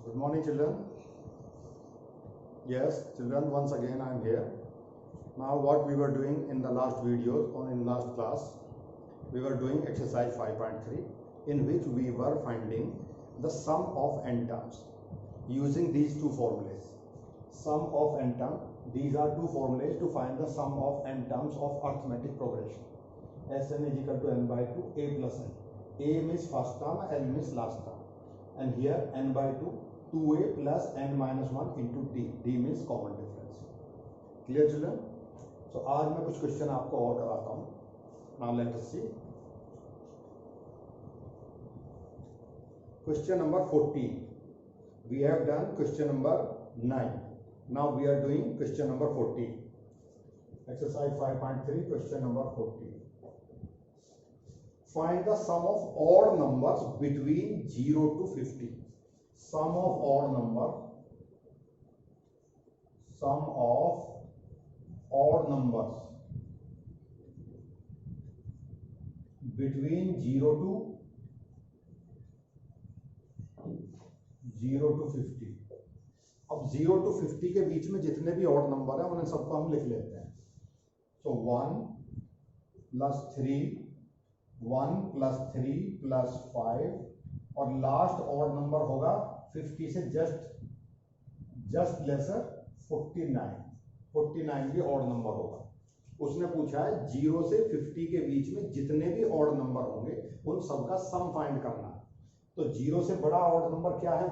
Good morning, children. Yes, children, once again I am here. Now what we were doing in the last videos or in last class, we were doing exercise 5.3 in which we were finding the sum of n terms using these two formulas. Sum of n term, these are two formulas to find the sum of n terms of arithmetic progression. Sn is equal to n by 2 a plus n. A means first term, L means last term. And here n by 2 2a plus n minus 1 into d. d means common difference. Clear children? So आज मैं कुछ question आपको और कराता हूँ. Now let us see. Question number 14. We have done question number 9. Now we are doing question number 14. Exercise 5.3, question number 14. Find the sum of odd numbers between 0 to 50. Sum of odd numbers between 0 to 50. अब 0 to 50 के बीच में जितने भी odd number है उन्हें सबको हम लिख लेते हैं. So 1 plus 3, 1 plus 3 plus 5 और लास्ट ऑड नंबर होगा 50 से जस्ट लेसर 49 भी ऑड नंबर होगा. उसने पूछा है 0 से 50 के बीच में जितने भी ऑड नंबर होंगे उन सबका सम फाइंड करना है. तो 0 से बड़ा ऑड नंबर क्या है?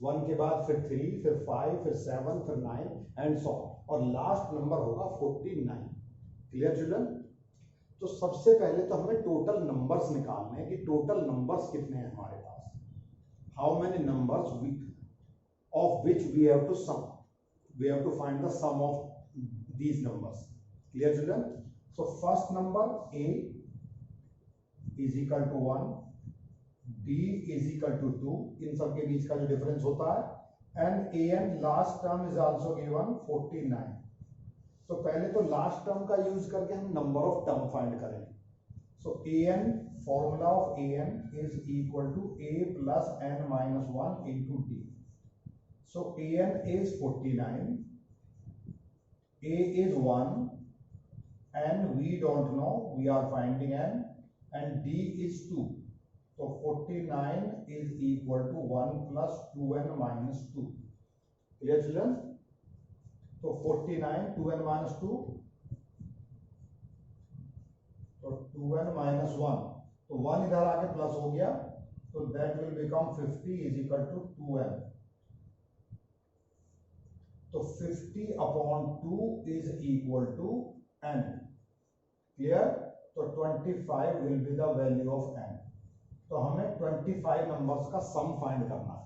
1 के बाद फिर 3, फिर 5, फिर 7, फिर 9 एंड सो और लास्ट नंबर होगा 49. Clear children? तो सबसे पहले तो हमें टोटल नंबर्स निकालने हैं कि टोटल नंबर्स कितने हैं हमारे पास. How many numbers of which we have to sum. We have to find the sum of these numbers. Clear children? So first number a is equal to 1, d is equal to 2. इन सब के बीच का जो difference होता है and an last term is also given 49. तो पहले तो लास्ट टर्म का यूज करके हम नंबर ऑफ टर्म फाइंड करेंगे. So an, formula of an is equal to a plus n minus 1 into d. So an is 49, a is 1 and we don't know, we are finding n and d is 2. So 49 is equal to 1 plus 2n minus 2. Clear children? So 49 2n minus 2, so 2n minus 1, तो 1 इधर आके plus हो गया तो that will become 50 is equal to 2n. तो 50 upon 2 is equal to n. Clear? तो 25 will be the value of n. तो हमें 25 नंबर्स का सम फाइंड करना है.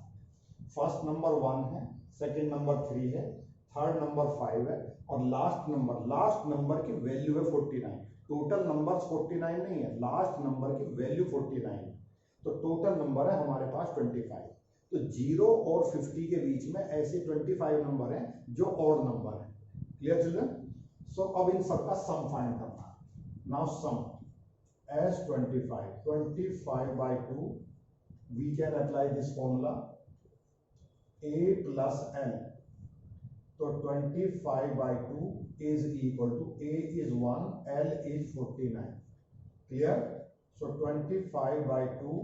फर्स्ट नंबर 1 है, सेकंड नंबर 3 है, थर्ड नंबर 5 है और लास्ट नंबर की वैल्यू है 49. टोटल नंबर्स 49 नहीं है, लास्ट नंबर की वैल्यू 49 है. तो टोटल नंबर है हमारे पास 25. तो 0 और 50 के बीच में ऐसे 25 नंबर हैं जो ऑड नंबर है. Clear children? सो अब इन सबका सम फाइंड करना है. Now sum as 25 by 2, we can apply this formula a plus n. So 25 by 2 is equal to a is 1, L is 49. Clear? So 25 by 2,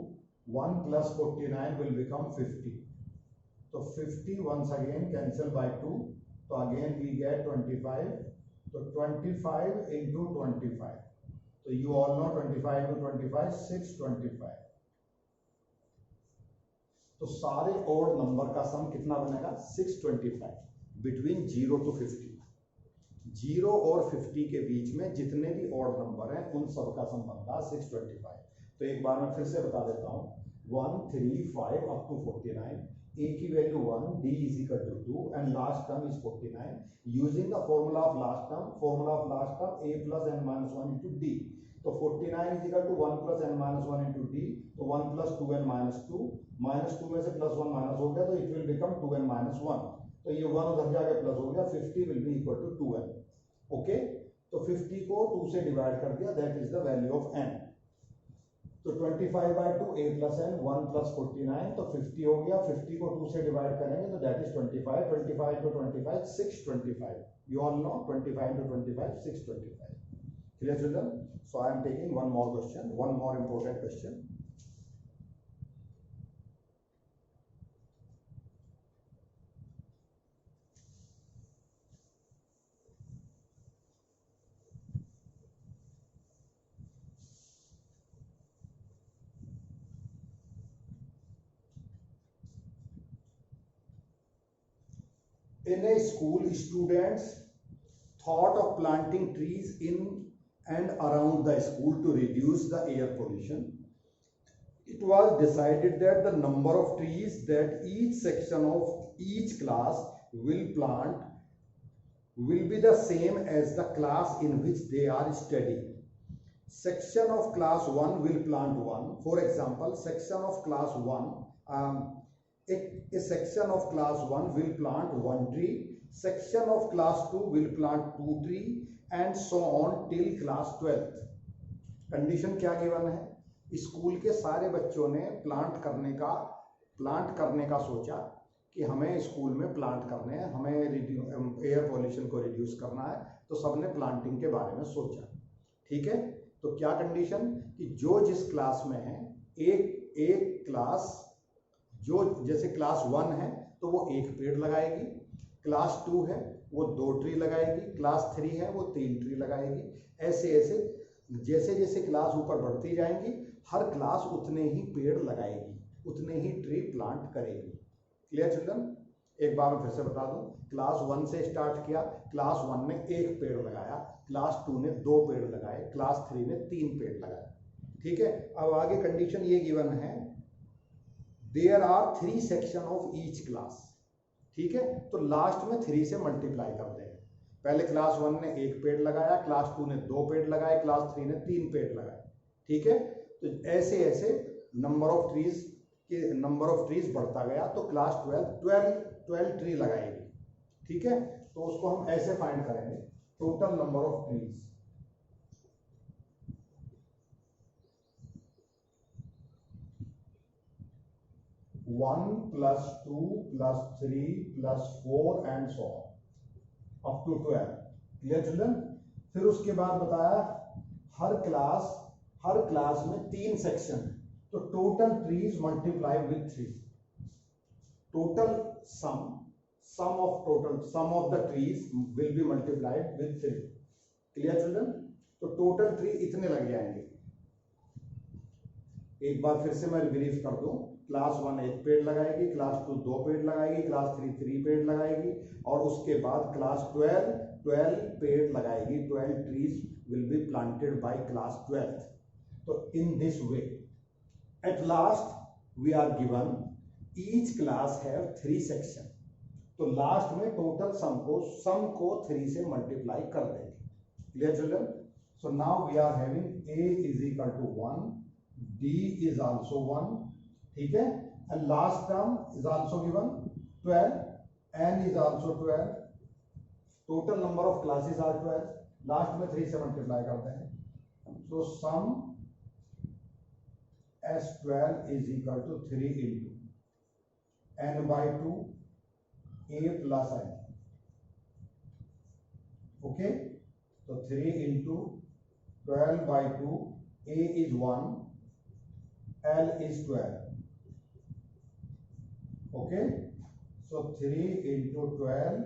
1 plus 49 will become 50. So 50 once again cancel by 2. So again we get 25. So 25 into 25. So you all know 25 into 25, 625. तो सारे odd number का सम कितना बनेगा? 625 between 0 to 50. 0 और 50 के बीच में जितने भी ऑड नंबर हैं उन सब का सम बनता है 625. तो एक बार मैं फिर से बता देता हूँ. 1, 3, 5 up to 49. a की value 1, d is equal to 2 and last term is 49. Using the formula of last term a plus n minus 1 into d. तो 49 is equal to 1 plus n minus 1 into d. तो 1 plus 2n minus 2 में से plus 1 minus हो गया तो it will become 2n minus 1. तो ये 1 उधर जाके प्लस हो गया, 50 will be equal to 2n. Okay, तो 50 को 2 से डिवाइड कर दिया, that is the value of n. तो 25/2 a + n 1 + 49 तो 50 हो गया। 50 को 2 से डिवाइड करेंगे तो that is 25। 25 to 25 625। You all know 25 to 25 625। Clear children? So I am taking one more question, one more important question. In a school, students thought of planting trees in and around the school to reduce the air pollution. It was decided that the number of trees that each section of each class will plant will be the same as the class in which they are studying. Section of class 1 will plant 1. For example, section of class 1, a section of class 1 will plant 1 tree, section of class 2 will plant 2 tree, and so on till class 12th. Condition क्या given है? School के सारे बच्चों ने plant करने का सोचा कि हमें स्कूल में प्लांट करने हैं, हमें एयर पॉल्यूशन को रिड्यूस करना है, तो सबने प्लांटिंग के बारे में सोचा। ठीक है, तो क्या कंडीशन कि जो जिस क्लास में है, एक क्लास जो जैसे क्लास 1 है तो वो 1 पेड़ लगाएगी, क्लास 2 है वो 2 ट्री लगाएगी, क्लास 3 है वो 3 ट्री लगाएगी। ऐसे ऐसे जैसे जैसे क्लास ऊपर बढ़ती जाएंगी, हर क्लास उतने ही पेड़ लगाएगी, उतने ही ट्री प्लांट करेगी। Clear children? एक बार मैं फिर से बता दूं, क्लास 1 से स्टार्ट किया, क्लास 1 ने 1 पेड़ लगाया, क्लास 2 ने 2 पेड़ लगाए, क्लास 3 ने 3 पेड़ लगाए। ठीक है, अब आगे कंडीशन ये गिवन है, there are 3 section of each class. ठीक है, तो लास्ट में 3 से मल्टीप्लाई कर देंगे। पहले क्लास 1 ने 1 पेड़ लगाया, क्लास 2 ने 2 पेड़ लगाए, क्लास 3 ने 3 पेड़ लगाए। ठीक है, तो ऐसे ऐसे नंबर ऑफ ट्रीज बढ़ता गया, तो क्लास 12 ट्री लगाएगी। ठीक है, तो उसको हम ऐसे फाइंड करेंगे, total number of trees. One plus 2 plus 3 plus 4 and so on up to 12। Clear children? फिर उसके बाद बताया हर क्लास में 3 सेक्शन, तो total trees multiply with 3। Total sum of the trees will B multiplied with 3। Clear children? तो total tree इतने लग जाएंगे। एक बार फिर से मैं ब्रीफ कर दूं, क्लास 1 1 पेड़ लगाएगी, क्लास 2 2 पेड़ लगाएगी, क्लास 3 3 पेड़ लगाएगी, और उसके बाद क्लास 12 पेड़ लगाएगी। 12 trees will be planted by class 12th। तो in this way at last we are given each class have 3 section. तो लास्ट में टोटल सम को 3 से मल्टीप्लाई कर देंगे। Clear children? So now we are having a is equal to 1, d is also 1। ठीक है, and last term is also given 12, n is also 12। Total number of classes are 12, last में 3 से multiply करते हैं। तो सम S12 is equal to 3 into n by 2 a plus n। Okay, तो 3 into 12 by 2, a is 1, l is 12। Okay, so 3 into 12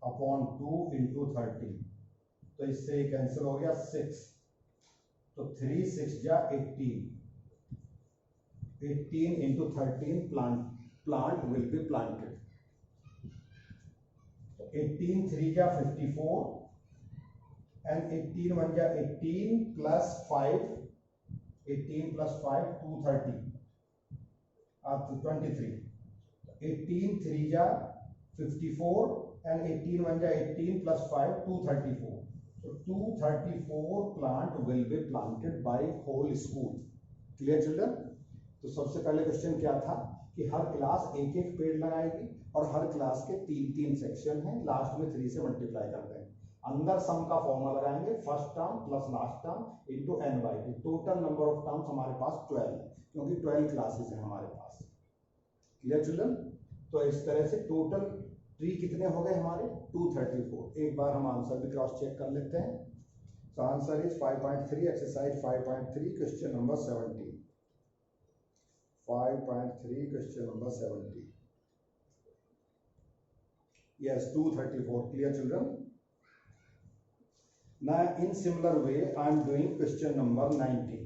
upon 2 into 30, तो इससे cancel हो गया 6, तो 3 6 जा 18 into 13 plant will be planted। तो 18 3 जा 54 and 18 1 जा 18 plus 5 230 up to 23। 18 3 जा 54 and 18 1 जा 18 plus 5 234। So 234 plant will be planted by whole school। Clear children? तो सबसे पहले क्वेश्चन क्या था कि हर क्लास 1 1 पेड़ लगाएगी और हर क्लास के 3 3 सेक्शन हैं, लास्ट में 3 से मल्टीप्लाई करते हैं। अंदर सम का फॉर्मूला लगाएंगे, first term plus last term into n by 2। Total number of terms हमारे पास 12 है, क्योंकि 12 क्लासेस हैं हमारे पास। Clear children? तो इस तरह से टोटल ट्री कितने हो गए हमारे? 234। एक बार हम आंसर भी क्रॉस चेक कर लेते हैं। तो answer is 5.3, exercise 5.3, question number 17। 5.3, question number 17। Yes, 234. Clear, children? Now, in similar way, I am doing question number 19.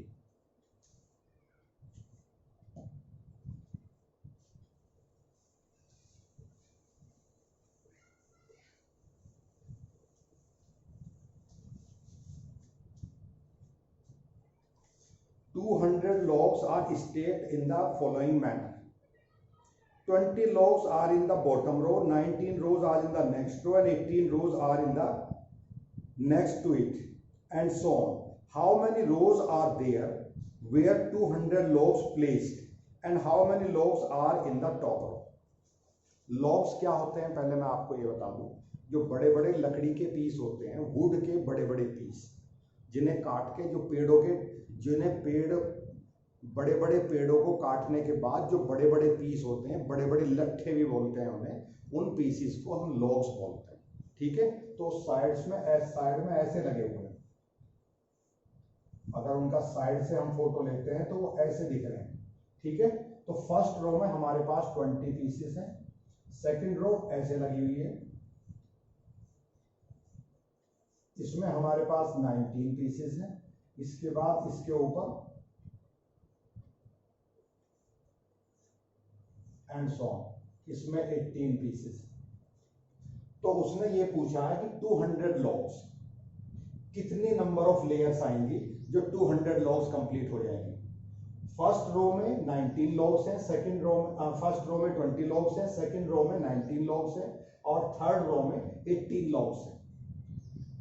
"200 logs are stacked in the following manner. 20 logs are in the bottom row, 19 rows are in the next row, and 18 rows are in the next to it, and so on. How many rows are there where 200 logs placed, and how many logs are in the top row?" Logs क्या होते हैं पहले मैं आपको ये बता दूं। जो बड़े बड़े लकड़ी के पीस होते हैं, वुड के बड़े बड़े पीस, जिन्हें काट के, जो पेड़ों के, जिन्हें बड़े बड़े पेड़ों को काटने के बाद जो बड़े बड़े पीस होते हैं, बड़े बड़े लट्ठे भी बोलते हैं उन्हें, उन पीसीस को हम लॉग्स बोलते हैं। ठीक है? तो साइड में ऐसे लगे हुए हैं। अगर उनका साइड से हम फोटो लेते हैं तो वो ऐसे दिख रहे हैं। ठीक है? तो फर्स्ट रो में हमारे पास 20 पीसेस हैं, सेकंड रो ऐसे लगी हुई है, इसमें हमारे पास 19 पीसेस हैं, इसके बाद इसके ऊपर एंड सो ऑन, इसमें 18 पीसेस। तो उसने ये पूछा है कि 200 लॉग्स, कितनी नंबर ऑफ लेयर्स आएंगी जो 200 लॉग्स कंप्लीट हो जाएंगी। फर्स्ट रो में 19 लॉग्स हैं, सेकंड रो में फर्स्ट रो में 20 लॉग्स हैं, सेकंड रो में 19 लॉग्स हैं, और थर्ड रो में 18 लॉग्स हैं।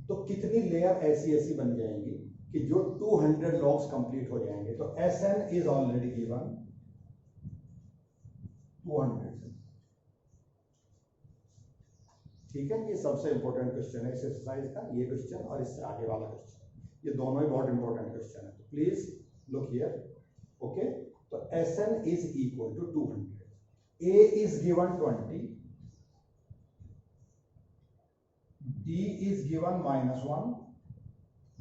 तो कितनी लेयर ऐसी बन जाएंगी कि जो 200 लॉग्स कंप्लीट हो जाएंगे? तो Sn इज ऑलरेडी गिवन 200। ठीक है? ये सबसे इंपॉर्टेंट क्वेश्चन है इस एक्सरसाइज का, ये क्वेश्चन और इससे आगे वाला क्वेश्चन, ये दोनों ही बहुत इंपॉर्टेंट क्वेश्चन है। तो प्लीज लुक हियर। ओके? तो Sn is equal to 200, A is given 20, D is given -1।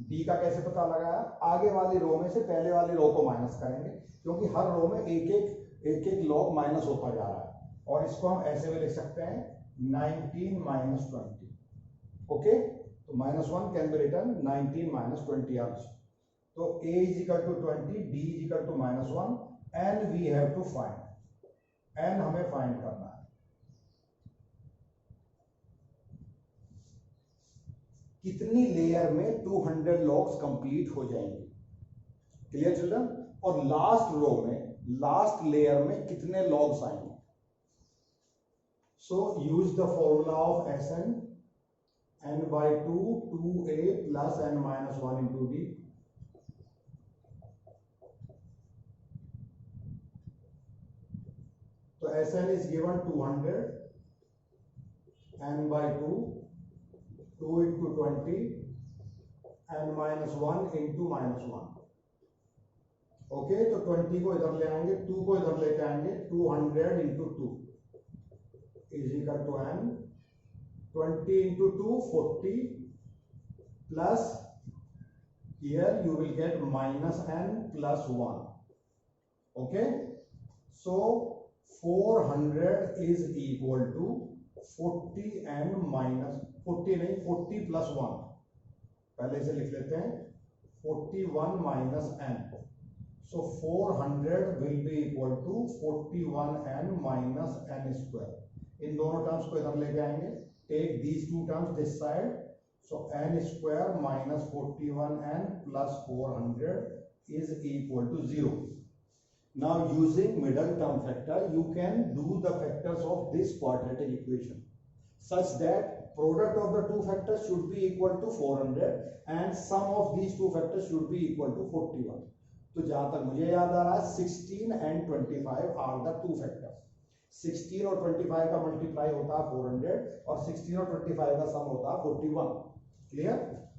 D का कैसे पता लगाया? आगे वाली रो में से पहले वाली रो को माइनस करेंगे, क्योंकि हर रो में एक एक लॉग माइनस होता जा रहा है। और इसको हम ऐसे भी लिख सकते हैं 19 - 20। ओके? तो -1 कैन बी रिटन 19 - 20 आल्सो। तो A is equal to 20, D is equal to -1, and we have to find, and हमें फाइंड करना है कितनी लेयर में 200 लॉग्स कंप्लीट हो जाएंगे। Clear children? और लास्ट रो में, लास्ट लेयर में कितने लॉग्स आएंगे। So use the formula of Sn, n/2 2a plus n - 1 into d। तो Sn is given 200, n/2 2 into 20, n - 1 into -1। Okay? तो 20 को इधर ले आएंगे, 2 को इधर लेके आएंगे, 200 into 2 is equal to n। 20 into 2 40, plus here you will get -n plus 1। okay? So 400 is equal to 40 and minus 40 नहीं 40 plus 1, पहले इसे लिख लेते हैं 41 minus n। So 400 will be equal to 41n minus n square। इन दोनों terms को इधर लेके आएंगे, take these two terms this side. So n square minus 41n plus 400 is equal to 0। Now using middle term factor, you can do the factors of this quadratic equation such that product of the two factors should be equal to 400 and sum of these two factors should be equal to 41। तो जहां तक मुझे याद आ रहा है 16 and 25 are the two factors। 16 और 25 का multiply होता है 400 और 16 और 25 का सम होता है 41। Clear?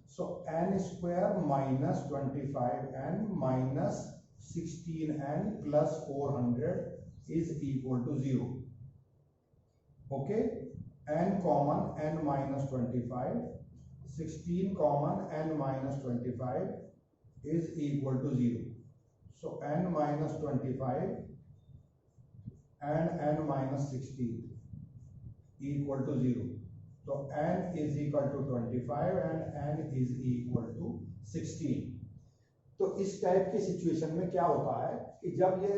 So n square minus 25n minus 16n plus 400 is equal to 0. Okay, n common n minus 25, 16 common n minus 25 is equal to 0. So n minus 25 and n minus 16 equal to 0. तो n is equal to 25 and n is equal to 16. तो इस type की situation में क्या होता है कि जब ये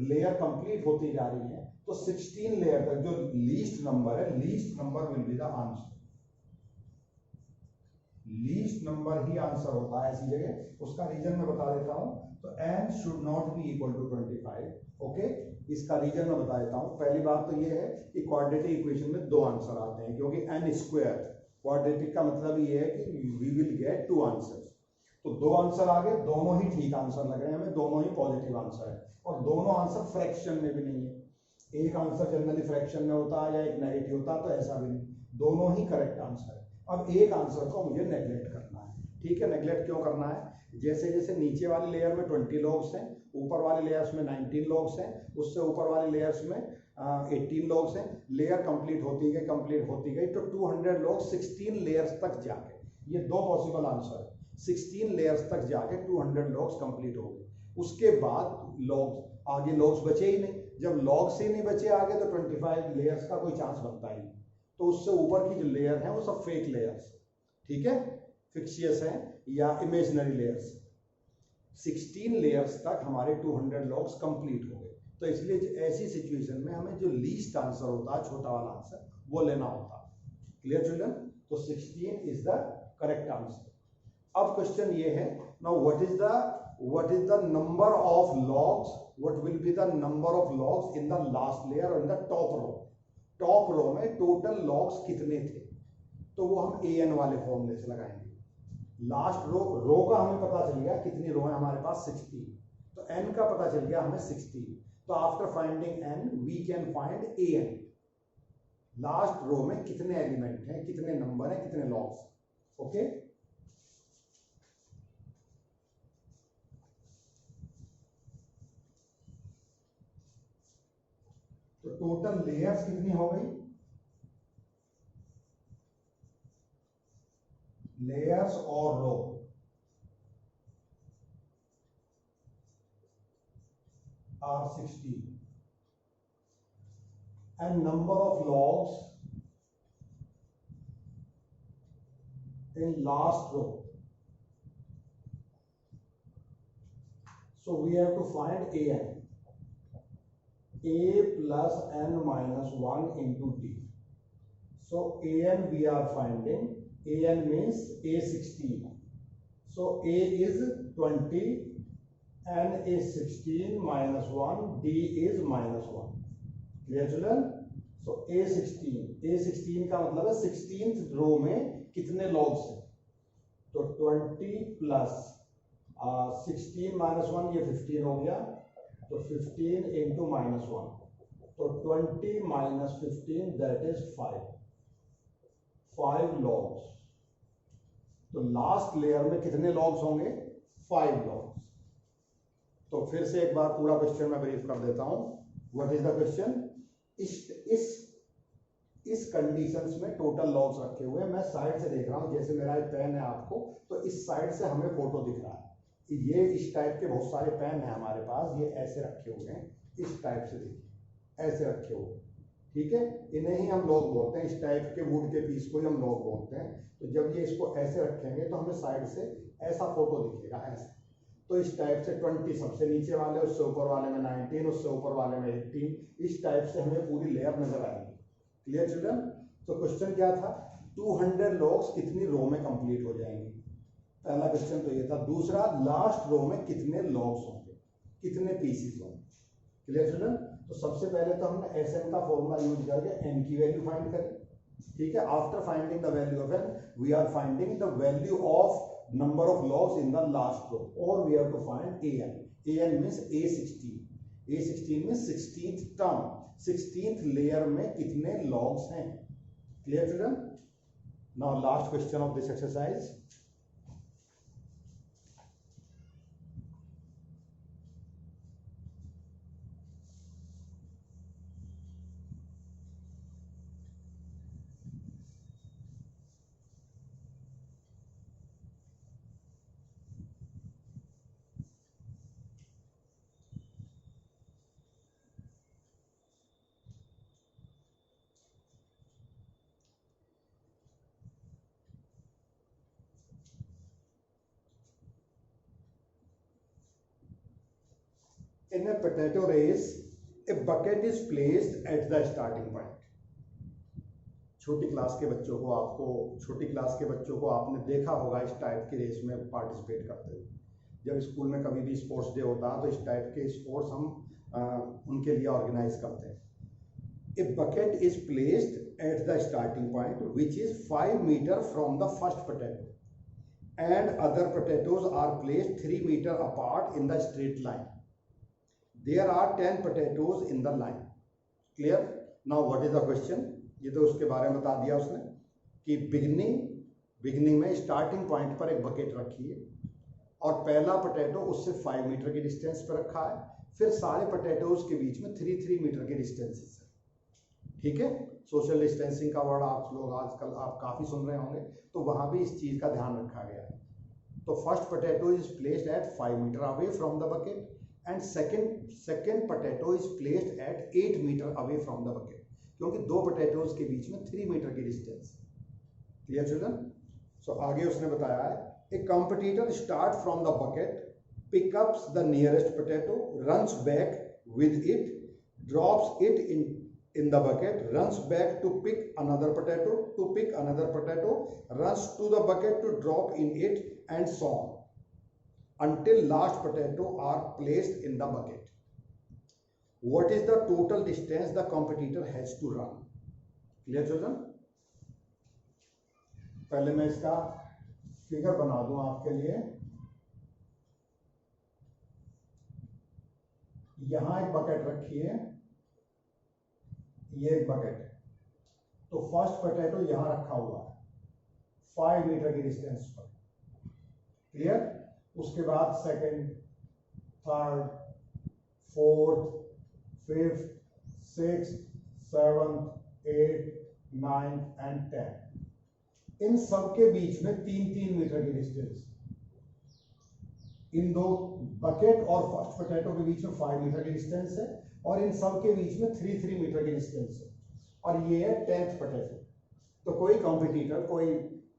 लेयर कंप्लीट होती जा रही है तो 16 लेयर तक जो लीस्ट नंबर है, least number will be the answer. Least number he answer होता है ऐसी जगह. उसका रीजन मैं बता देता हूं. तो n should not be equal to 25. Okay, इसका रीजन मैं बता देता हूं. पहली बात तो ये है कि क्वाड्रेटिक इक्वेशन में दो आंसर आते हैं, क्योंकि n स्क्वायर क्वाड्रेटिक का मतलब ये है कि we will get two answers. तो दो आंसर आ गए, दोनों ही ठीक आंसर लग रहे हैं हमें, दोनों ही पॉजिटिव आंसर है, और दोनों आंसर फ्रैक्शन में भी नहीं है. एक आंसर जनरली फ्रैक्शन में होता है या एक नेगेटिव होता है, तो ऐसा भी नहीं, दोनों ही करेक्ट आंसर है. अब एक आंसर को मुझे नेग्लेक्ट करना है. ठीक है, नेग्लेक्ट क्यों करना है? जैसे जैसे नीचे वाली लेयर में 20 लॉग्स हैं, ऊपर वाले लेयर्स में 19 लॉग्स हैं, उससे ऊपर वाले लेयर्स में 18 लॉग्स हैं. लेयर कंप्लीट होती गई तो 200 लॉग 16 लेयर्स तक जाके, ये दो पॉसिबल आंसर है. 16 लेयर्स तक जाके 200 लॉग्स कंप्लीट हो गए. उसके बाद लॉग्स आगे लॉग्स बचे ही नहीं. जब लॉग्स ही नहीं बचे आगे तो 25 लेयर्स का कोई चांस बनता ही नहीं. तो उससे ऊपर की जो लेयर है वो सब फेक लेयर्स, ठीक है, फिक्शियस है या इमेजिनरी लेयर्स. 16 लेयर्स तक हमारे 200 लॉग्स कंप्लीट हो गए. तो इसलिए ऐसी सिचुएशन में हमें जो लीस्ट आंसर होता है, छोटा वाला आंसर, वो लेना होता है. Clear children? तो 16 इज द करेक्ट आंसर. अब क्वेश्चन ये है, now what is the number of logs, what will be the number of logs in the last layer और in the top row. Top row में total logs कितने थे, तो वो हम an वाले फॉर्मूले से लगाएंगे. लास्ट रो का हमें पता चल गया कितनी रो है हमारे पास, 16. तो n का पता चल गया हमें 16. तो after finding n we can find an. Last row में कितने एलिमेंट हैं, कितने नंबर हैं, कितने लॉग्स. ओके, तो टोटल लेयर्स कितनी हो गई, लेयर्स और रो are 16 and number of logs in last row. So we have to find an. A plus n minus 1 into d. So an we are finding. An means A16. So A is 20, n is 16 minus 1, d is minus 1. Clear children? So A16 का मतलब है 16th रो में कितने logs हैं. तो 20 plus 16 minus 1, ये 15 हो गया. तो 15 इंटू माइनस 1, तो 20 माइनस 15 दैट इज 5 लॉग्स. तो लास्ट लेयर में कितने लॉग्स होंगे, 5 लॉग्स. तो फिर से एक बार पूरा क्वेश्चन मैं ब्रीफ कर देता हूं. What is the question? इस कंडीशंस में टोटल लॉग्स रखे हुए हैं. मैं साइड से देख रहा हूं, जैसे मेरा एक पेन है आपको, तो इस साइड से हमें फोटो दिख रहा है. ये इस टाइप के बहुत सारे पेन है हमारे पास, ये ऐसे रखे हुए हैं, इस टाइप से देखिए, ऐसे रखे हुए. ठीक है, इन्हें ही हम लॉग बोलते हैं. इस टाइप के वुड के पीस को ही हम लॉग बोलते हैं. तो जब ये इसको ऐसे रखेंगे तो हमें साइड से ऐसा फोटो दिखेगा, ऐसे. तो इस टाइप से 20 सबसे नीचे वाले, उससे ऊपर वाले में 19, उससे ऊपर वाले में 18, इस टाइप से हमें पूरी लेयर नजर आएगी. Clear children? तो क्वेश्चन क्या था, 200 लॉग्स कितनी रो में कंप्लीट हो जाएंगे. पहला क्वेश्चन तो ये था. दूसरा, लास्ट रो में कितने लॉग्स होंगे, कितने पीसेस होंगे. Clear children? तो सबसे पहले तो हमने Sn का फॉर्मूला यूज करके n की वैल्यू फाइंड करी. ठीक है, after finding the value of n we are finding the value of number of logs in the last row, or we have to find an. An means A16. A16 means 16th term, 16th layer में कितने logs हैं. Clear children? Now last question of this exercise. In a potato race, a bucket is placed at the starting point. छोटी class के बच्चों को आपने देखा होगा इस टाइप की रेस में पार्टिसिपेट करते हुए. जब स्कूल में कभी भी स्पोर्ट्स डे होता है तो इस टाइप के स्पोर्ट्स हम उनके लिए ऑर्गेनाइज करते हैं. A bucket is placed at the starting point, which is 5 meters from the first potato, and other potatoes are placed 3 meters apart in the straight line. There are 10 potatoes in the line. Clear? Now what is the question? ये तो उसके बारे में बता दिया उसने कि beginning में स्टार्टिंग पॉइंट पर एक बकेट रखी है और पहला पोटैटो उससे 5 मीटर की डिस्टेंस पर रखा है. फिर सारे पोटैटोज के बीच में 3 मीटर की डिस्टेंसेस है. ठीक है, सोशल डिस्टेंसिंग का वर्ड आप लोग आजकल आप काफ़ी सुन रहे होंगे, तो वहाँ भी इस चीज़ का ध्यान रखा गया है. तो first potato is placed at 5 metre away from the bucket and second potato is placed at 8 metre away from the bucket, क्योंकि दो पोटैटोज के बीच में 3 मीटर की डिस्टेंस. Clear children? सो आगे उसने बताया है a competitor start from the bucket, pickups the nearest potato, runs back with it, drops it in the bucket, runs back to pick another potato, runs to the bucket to drop in it, and so on until last potato are placed in the bucket. What is the total distance the competitor has to run? Clear children? पहले मैं इसका figure बना दूं आपके लिए. यहां एक bucket रखी है, ये एक बकेट है. तो फर्स्ट पोटैटो यहां रखा हुआ है 5 मीटर की डिस्टेंस पर. क्लियर? उसके बाद second, third, fourth, fifth, six, seventh, 8, 9 and 10, इन सब के बीच में 3 मीटर की डिस्टेंस. इन दो बकेट और फर्स्ट पोटैटो के बीच में 5 मीटर की डिस्टेंस है और इन सब के बीच में 3 मीटर की डिस्टेंस है. और ये है 10th पोटैटो. तो कोई कॉम्पिटिटर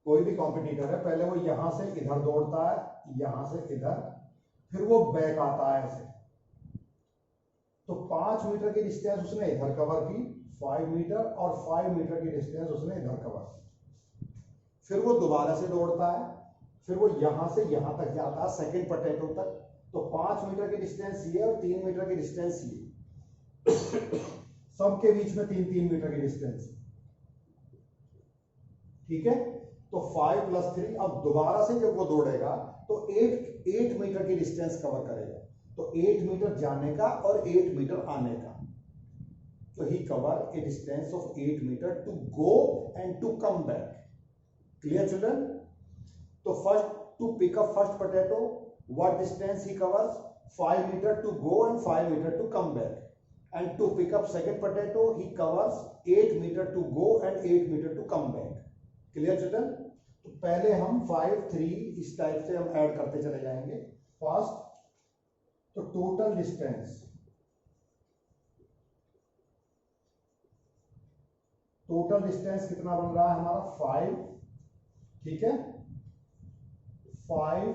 कोई भी कॉम्पिटिटर है, पहले वो यहां से इधर दौड़ता है, यहां से इधर, फिर वो बैक आता है ऐसे. तो 5 मीटर की डिस्टेंस उसने इधर कवर की, 5 मीटर, और 5 मीटर की डिस्टेंस उसने इधर कवर की. फिर वो दोबारा से दौड़ता है, फिर वो यहां से यहां तक जाता है सेकंड पोटैटो तक. तो 5 मीटर की डिस्टेंस ये और 3 मीटर की डिस्टेंस ये, सबके बीच में 3 मीटर की डिस्टेंस. ठीक है, तो 5 + 3, अब दोबारा से जब वो दौड़ेगा तो 8 मीटर की डिस्टेंस कवर करेगा. तो 8 मीटर जाने का और 8 मीटर आने का. तो he cover a distance of 8 metre to go and to come back. Clear children? तो first to pick up first potato, what distance he covers? 5 metre to go and 5 metre to come back. And to pick up second potato, he covers 8 meter to go and 8 meter to come back. Clear children? तो पहले हम 5, 3 इस type से हम add करते चले जाएंगे. First, तो टोटल डिस्टेंस कितना बन रहा है हमारा? 5. ठीक है, 5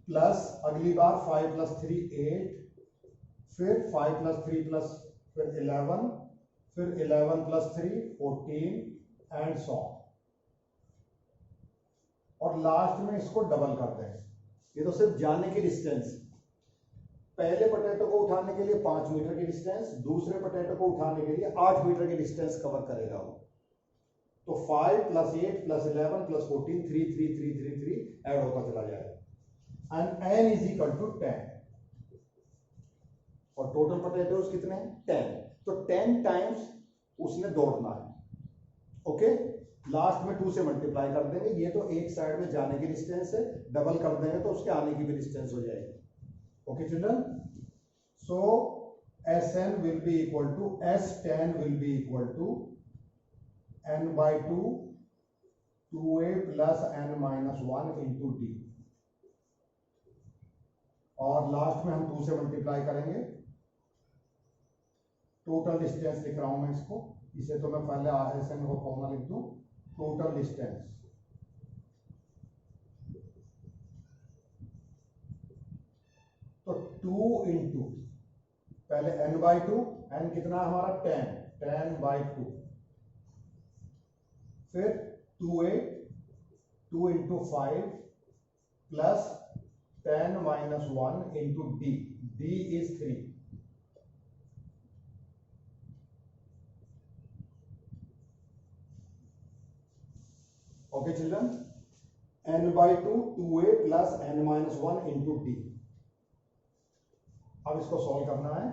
प्लस अगली बार 5 + 3 8, फिर 5 + 3 फिर 11, फिर 11 + 3 14 एंड सो. और लास्ट में इसको डबल करते हैं. ये तो सिर्फ जाने की डिस्टेंस. पहले पोटैटो को उठाने के लिए 5 मीटर की डिस्टेंस, दूसरे पोटैटो को उठाने के लिए 8 मीटर की डिस्टेंस कवर करेगा वो. तो 5 + 8 + 11 + 14 3 ऐड होता चला जाएगा. And n = 10. और टोटल पोटैटोज कितने हैं? 10. तो 10 टाइम्स उसने दौड़ना है. ओके, लास्ट में 2 से मल्टीप्लाई कर देंगे, ये तो एक साइड में जाने की डिस्टेंस है, डबल कर देंगे तो उसके आने की भी डिस्टेंस हो जाएगी। Okay children, so Sn will be equal to S10 will be equal to n by 2 2a plus n minus 1 into d, और लास्ट में हम 2 से मल्टीप्लाई करेंगे। टोटल डिस्टेंस लिख रहा हूं मैं इसको, इसे तो मैं पहले Sn को फॉर्मूला लिख दूं, टोटल डिस्टेंस तो 2 इंटू पहले n बाई 2, n कितना हमारा 10 बाई 2, फिर 2a 2 into 5 plus 10 minus 1 into d, d is 3। Okay children, n by 2 2a plus n minus 1 into d। अब इसको सॉल्व करना है,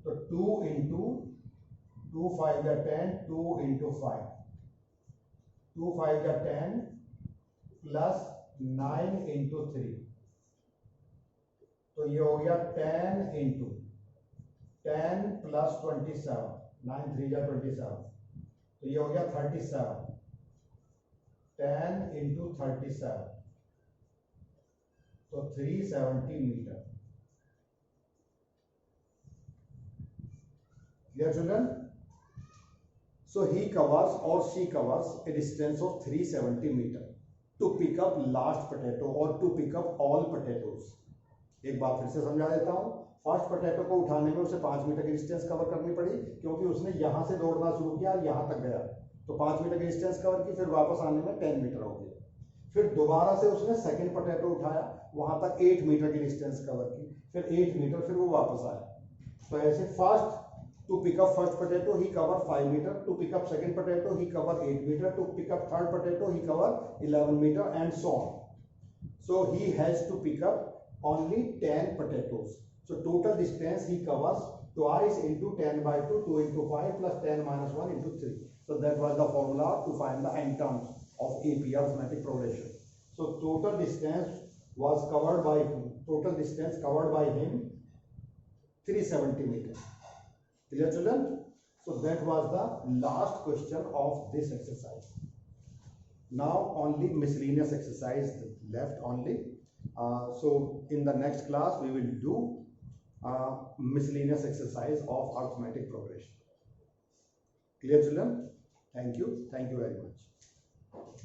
तो 2 इंटू 2 5 या 10, 2 इंटू 5 2 5 या 10 प्लस 9 इंटू 3, तो ये हो गया 10 इंटू 10 प्लस 27, 9 3 या 27, तो ये हो गया 37, 10 इंटू 37, तो 370 metre. Dear children, so he covers or she covers a distance of 370 meter to pick up last potato or to pick up all potatoes. एक बार फिर से समझा देता हूँ, फर्स्ट पोटैटो को उठाने में उसे 5 मीटर की डिस्टेंस कवर करनी पड़ी, क्योंकि उसने यहाँ से दौड़ना शुरू किया और यहाँ तक गया, तो 5 मीटर की डिस्टेंस कवर की, फिर वापस आने में 10 मीटर हो गया। फिर दोबारा से उसने सेकंड पोटैटो उठाया, वहां तक 8 मीटर की डिस्टेंस कवर की, फिर 8 मीटर, फिर वो वापस आया। तो ऐसे first to pick up first potato he cover 5 meter, to pick up second potato he cover 8 meter, to pick up third potato he cover 11 meter, and so on. So he has to pick up only 10 potatoes, so total distance he covers twice into 10 by 2, 2 into 5 plus 10 minus 1 into 3. So that was the formula to find the n terms of AP, arithmetic progression. So total distance was covered by him, total distance covered by him 370 meters. Clear children? So that was the last question of this exercise. Now only miscellaneous exercise left only. So in the next class we will do miscellaneous exercise of arithmetic progression. Clear children? Thank you very much.